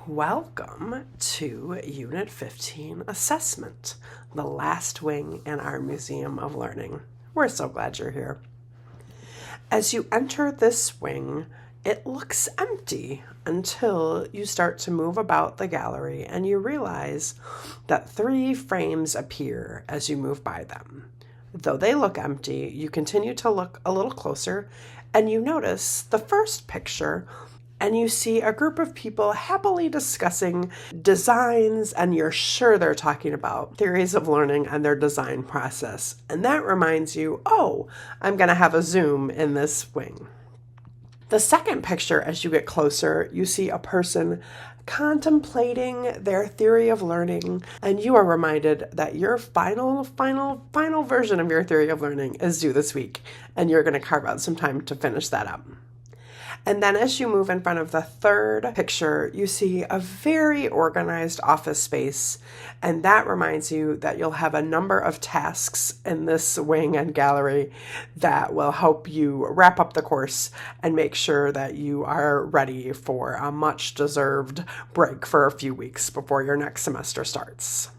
Welcome to Unit 15 Assessment, the last wing in our Museum of Learning. We're so glad you're here. As you enter this wing, it looks empty until you start to move about the gallery and you realize that 3 frames appear as you move by them. Though they look empty, you continue to look a little closer and you notice the first picture and you see a group of people happily discussing designs, and you're sure they're talking about theories of learning and their design process. And that reminds you, oh, I'm going to have a Zoom in this wing. The second picture, as you get closer, you see a person contemplating their theory of learning, and you are reminded that your final version of your theory of learning is due this week, and you're going to carve out some time to finish that up. And then as you move in front of the third picture, you see a very organized office space, and that reminds you that you'll have a number of tasks in this wing and gallery that will help you wrap up the course and make sure that you are ready for a much-deserved break for a few weeks before your next semester starts.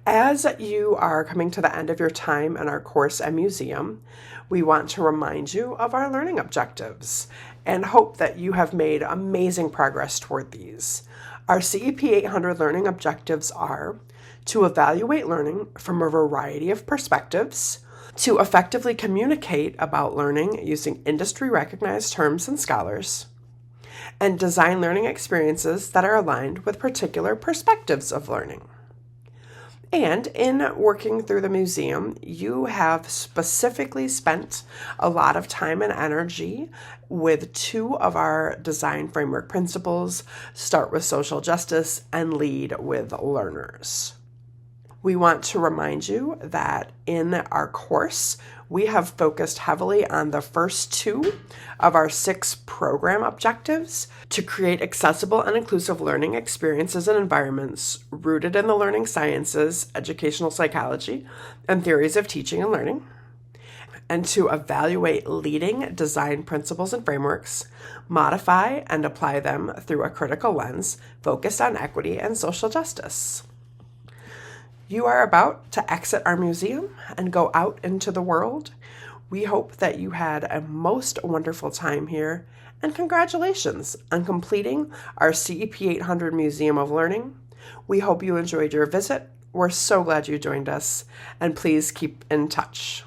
As you are coming to the end of your time in our course and museum, we want to remind you of our learning objectives and hope that you have made amazing progress toward these. Our CEP 800 learning objectives are to evaluate learning from a variety of perspectives, to effectively communicate about learning using industry-recognized terms and scholars, and design learning experiences that are aligned with particular perspectives of learning. And in working through the museum, you have specifically spent a lot of time and energy with 2 of our design framework principles: start with social justice and lead with learners. We want to remind you that in our course, we have focused heavily on the first 2 of our 6 program objectives to create accessible and inclusive learning experiences and environments rooted in the learning sciences, educational psychology, and theories of teaching and learning, and to evaluate leading design principles and frameworks, modify and apply them through a critical lens focused on equity and social justice. You are about to exit our museum and go out into the world. We hope that you had a most wonderful time here, and congratulations on completing our CEP 800 Museum of Learning. We hope you enjoyed your visit. We're so glad you joined us, and please keep in touch.